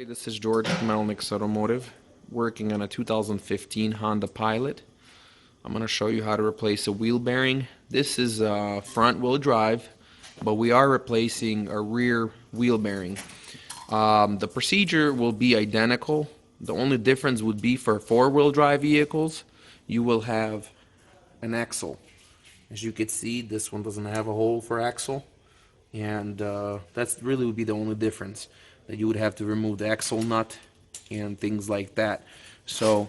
This is George from Melnick's Automotive, working on a 2015 Honda Pilot. I'm going to show you how to replace a wheel bearing. This is a front wheel drive, but we are replacing a rear wheel bearing. The procedure will be identical. The only difference would be for four-wheel drive vehicles, you will have an axle. As you can see, this one doesn't have a hole for axle, and that's really would be the only difference, that you would have to remove the axle nut and things like that. So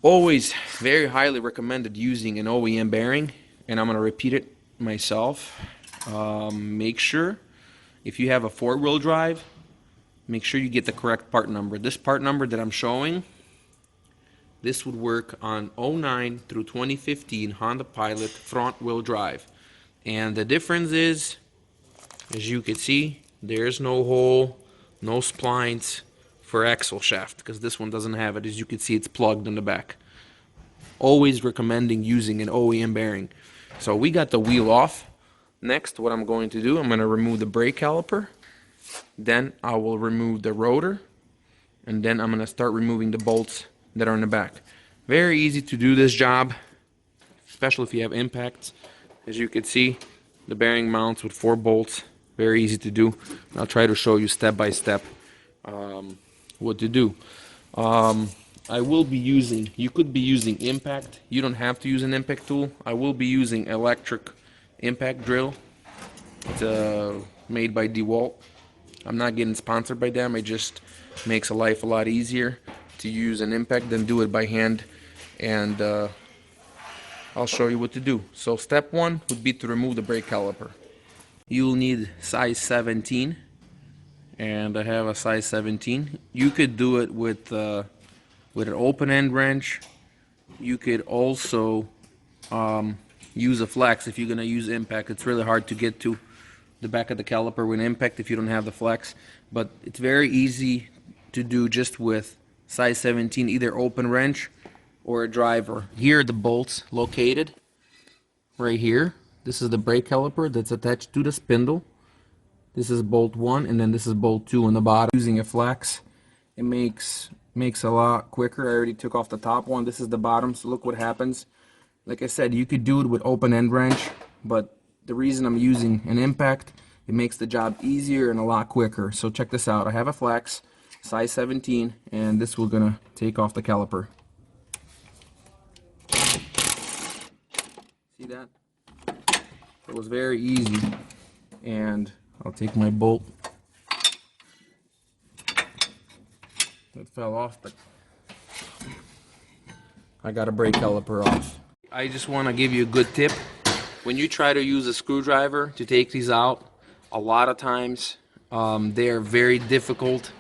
always very highly recommended using an OEM bearing, and I'm going to repeat it myself. Make sure if you have a four-wheel drive, make sure you get the correct part number. This part number that I'm showing, this would work on 09 through 2015 Honda Pilot front wheel drive. And the difference is, as you can see, there's no hole, no splines for axle shaft, because this one doesn't have it. As you can see, it's plugged in the back. Always recommending using an OEM bearing. So we got the wheel off. Next, what I'm going to do, I'm going to remove the brake caliper. Then I will remove the rotor. And then I'm going to start removing the bolts that are in the back. Very easy to do this job, especially if you have impacts. As you can see, the bearing mounts with 4 bolts. Very easy to do. I'll try to show you step by step what to do. I will be using, you could be using impact. You don't have to use an impact tool. I will be using electric impact drill. It's made by DeWalt. I'm not getting sponsored by them. It just makes life a lot easier to use an impact than do it by hand. And I'll show you what to do. So step 1 would be to remove the brake caliper. You'll need size 17, and I have a size 17. You could do it with an open end wrench. You could also use a flex if you're going to use impact. It's really hard to get to the back of the caliper with impact if you don't have the flex, but it's very easy to do just with size 17, either open wrench or a driver. Here are the bolts located right here. This is the brake caliper that's attached to the spindle. This is bolt 1, and then this is bolt 2 on the bottom. Using a flex, it makes a lot quicker. I already took off the top one. This is the bottom, so look what happens. Like I said, you could do it with open end wrench, but the reason I'm using an impact, it makes the job easier and a lot quicker. So check this out. I have a flex, size 17, and this we're gonna take off the caliper. See that? It was very easy. And I'll take my bolt that fell off, but I got a brake caliper off. I just want to give you a good tip. When you try to use a screwdriver to take these out, a lot of times they are very difficult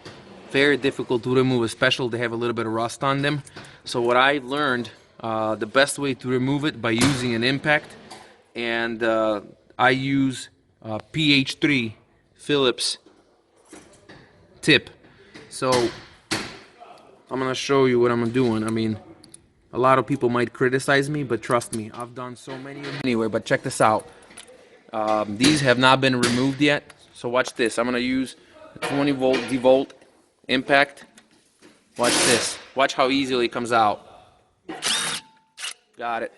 to remove, especially if they have a little bit of rust on them. So what I learned, the best way to remove it by using an impact, and I use PH3 Phillips tip. So I'm gonna show you what I'm doing. I mean, a lot of people might criticize me, but trust me, I've done so many anyway. But check this out. These have not been removed yet. So watch this. I'm gonna use a 20 volt DeWalt impact. Watch this. Watch how easily it comes out. Got it.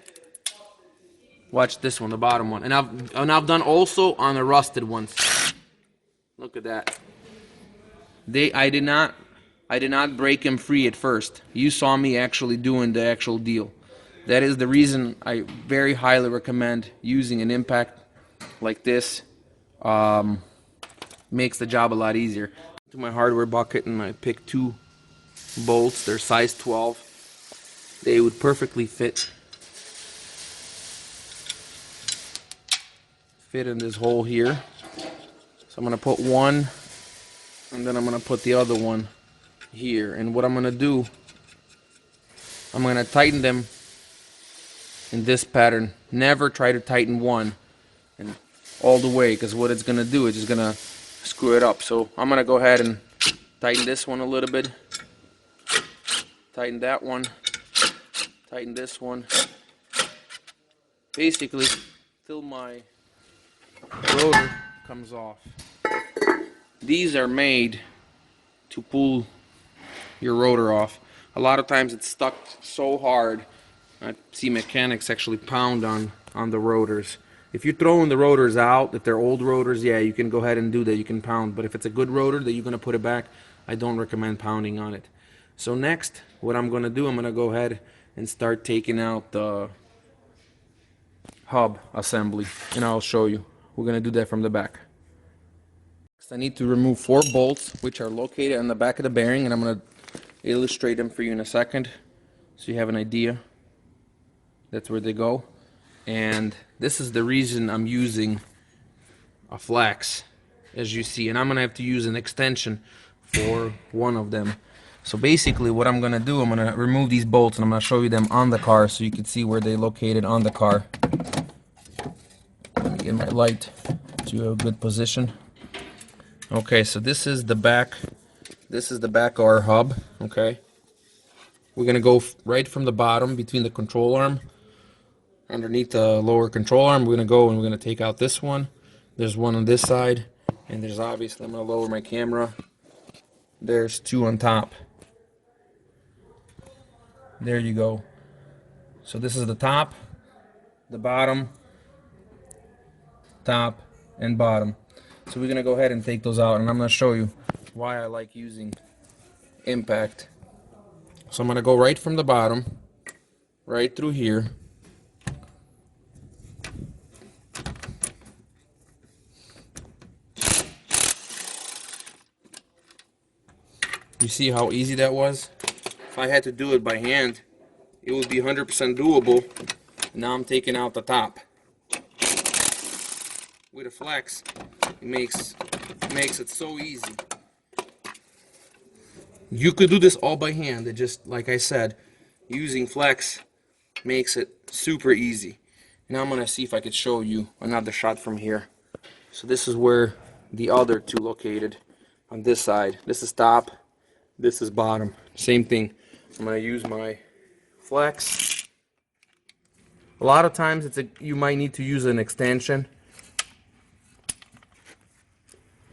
Watch this one, the bottom one. And I've done also on the rusted ones. Look at that. I did not break them free at first. You saw me actually doing the actual deal. That is the reason I very highly recommend using an impact like this. Makes the job a lot easier. To my hardware bucket, and I picked 2 bolts. They're size 12. They would perfectly fit in this hole here. So I'm going to put one, and then I'm going to put the other one here. And what I'm going to do, I'm going to tighten them in this pattern. Never try to tighten one and all the way, because what it's going to do is it's going to screw it up. So I'm going to go ahead and tighten this one a little bit, tighten that one, tighten this one, basically till my rotor comes off. These are made to pull your rotor off. A lot of times it's stuck so hard. I see mechanics actually pound on the rotors. If you're throwing the rotors out, if they're old rotors, yeah, you can go ahead and do that. You can pound. But if it's a good rotor that you're going to put it back, I don't recommend pounding on it. So next, what I'm going to do, I'm going to go ahead and start taking out the hub assembly, and I'll show you. We're going to do that from the back. Next, I need to remove 4 bolts, which are located on the back of the bearing, and I'm going to illustrate them for you in a second so you have an idea. That's where they go. And this is the reason I'm using a flex, as you see, and I'm gonna have to use an extension for one of them. So basically what I'm gonna do, I'm gonna remove these bolts and I'm gonna show you them on the car so you can see where they're located on the car. Let me get my light to a good position. Okay, so this is the back of our hub. Okay, we're gonna go right from the bottom between the control arm. Underneath the lower control arm, we're going to go and we're going to take out this one. There's one on this side, and there's obviously, I'm going to lower my camera. There's 2 on top. There you go. So this is the top, the bottom, top, and bottom. So we're going to go ahead and take those out, and I'm going to show you why I like using impact. So I'm going to go right from the bottom, right through here. You see how easy that was? If I had to do it by hand, it would be 100% doable. Now I'm taking out the top. With a flex, it makes it so easy. You could do this all by hand. It just, like I said, using flex makes it super easy. Now I'm gonna see if I could show you another shot from here. So this is where the other 2 located on this side. This is top. This is bottom. Same thing. I'm going to use my flex. A lot of times you might need to use an extension,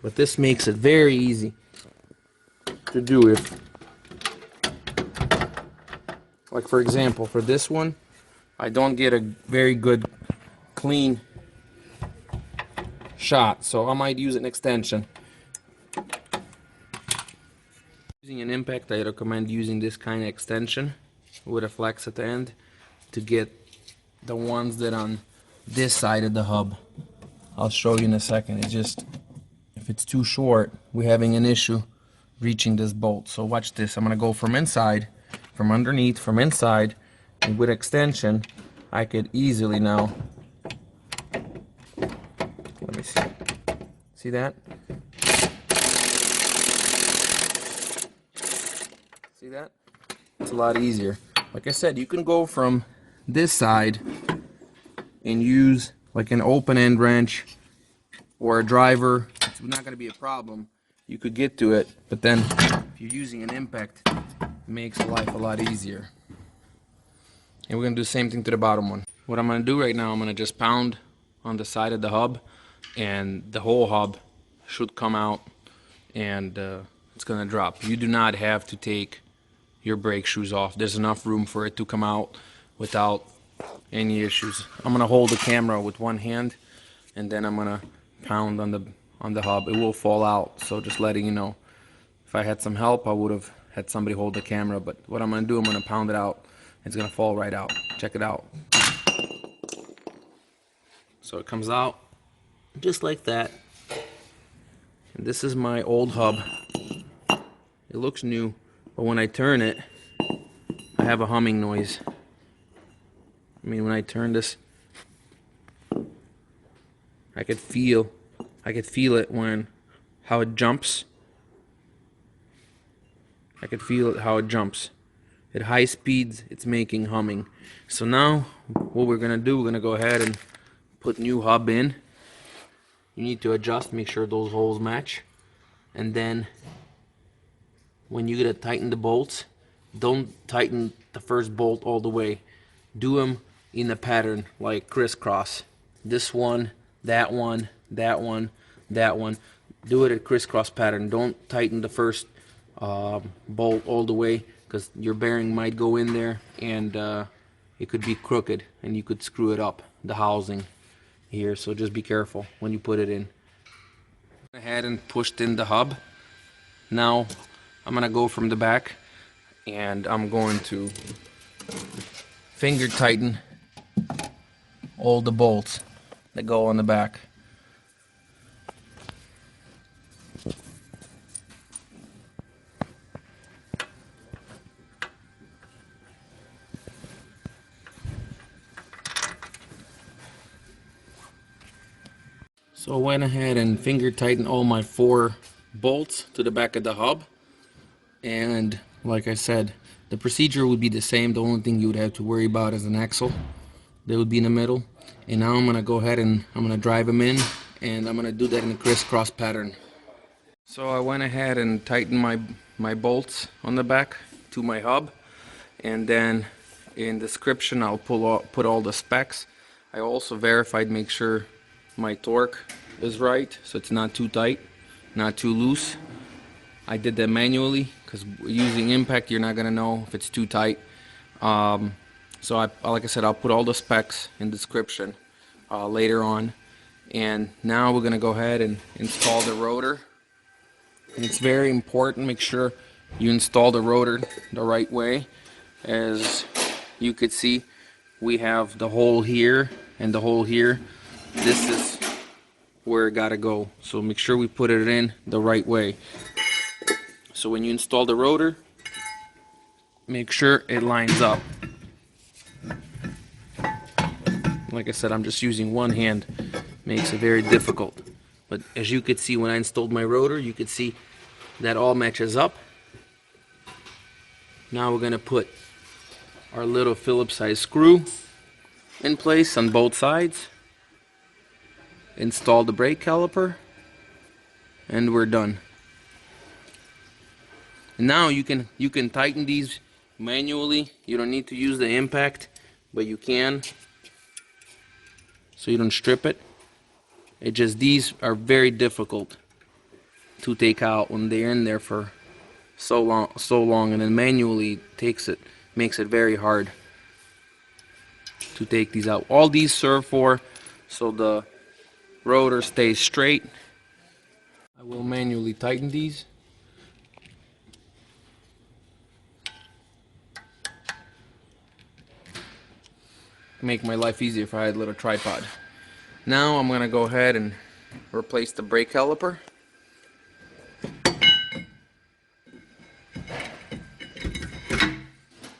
but this makes it very easy to do it. Like for example, for this one, I don't get a very good clean shot, so I might use an extension. Using an impact, I recommend using this kind of extension with a flex at the end to get the ones that on this side of the hub. I'll show you in a second. It's just, if it's too short, we're having an issue reaching this bolt. So watch this. I'm going to go from inside, from underneath, from inside, and with extension, I could easily now, let me see. See that? See that? It's a lot easier. Like I said, you can go from this side and use like an open end wrench or a driver. It's not going to be a problem. You could get to it, but then if you're using an impact, it makes life a lot easier. And we're going to do the same thing to the bottom one. What I'm going to do right now, I'm going to just pound on the side of the hub, and the whole hub should come out, and it's going to drop. You do not have to take your brake shoes off. There's enough room for it to come out without any issues. I'm gonna hold the camera with one hand, and then I'm gonna pound on the hub. It will fall out, so just letting you know. If I had some help, I would have had somebody hold the camera, but what I'm gonna do, I'm gonna pound it out. It's gonna fall right out. Check it out. So it comes out just like that. And this is my old hub. It looks new, but when I turn it, I have a humming noise. I mean, when I turn this, I could feel it when, how it jumps. I could feel it how it jumps. At high speeds, it's making humming. So now, what we're gonna do, we're gonna go ahead and put new hub in. You need to adjust, make sure those holes match. And then, when you gotta tighten the bolts, don't tighten the first bolt all the way. Do them in a pattern like crisscross. This one, that one, that one, that one. Do it a crisscross pattern. Don't tighten the first bolt all the way, because your bearing might go in there and it could be crooked and you could screw it up, the housing here. So just be careful when you put it in. Ahead and pushed in the hub. Now I'm gonna go from the back and I'm going to finger tighten all the bolts that go on the back. So I went ahead and finger tightened all my 4 bolts to the back of the hub, and like I said, the procedure would be the same. The only thing you would have to worry about is an axle that would be in the middle. And now I'm gonna go ahead and I'm gonna drive them in, and I'm gonna do that in a crisscross pattern. So I went ahead and tightened my bolts on the back to my hub, and then in description I'll put all the specs. I also verified, make sure my torque is right, so it's not too tight, not too loose. I did that manually because using impact you're not gonna know if it's too tight. So like I said, I'll put all the specs in description later on. And now we're gonna go ahead and install the rotor. And it's very important, make sure you install the rotor the right way. As you could see, we have the hole here and the hole here. This is where it gotta go, so make sure we put it in the right way. So when you install the rotor, make sure it lines up. Like I said, I'm just using one hand, makes it very difficult. But as you could see, when I installed my rotor, you could see that all matches up. Now we're gonna put our little Phillips size screw in place on both sides. Install the brake caliper, and we're done. And now you can tighten these manually. You don't need to use the impact, but you can, so you don't strip it. It just, these are very difficult to take out when they're in there for so long, and then manually makes it very hard to take these out. All these serve for so the rotor stays straight. I will manually tighten these. Make my life easier if I had a little tripod. Now I'm gonna go ahead and replace the brake caliper.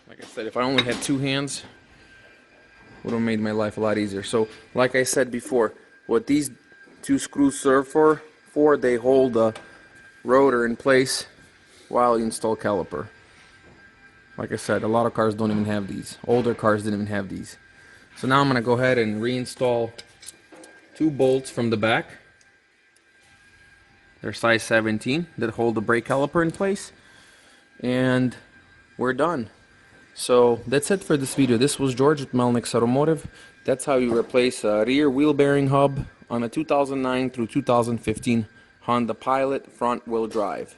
Like I said, if I only had 2 hands, would have made my life a lot easier. So like I said before, what these 2 screws serve for, they hold the rotor in place while you install caliper. Like I said, a lot of cars don't even have these. Older cars didn't even have these. So now I'm going to go ahead and reinstall 2 bolts from the back. They're size 17 that hold the brake caliper in place. And we're done. So that's it for this video. This was George with Melnick's Automotive. That's how you replace a rear wheel bearing hub on a 2009 through 2015 Honda Pilot front wheel drive.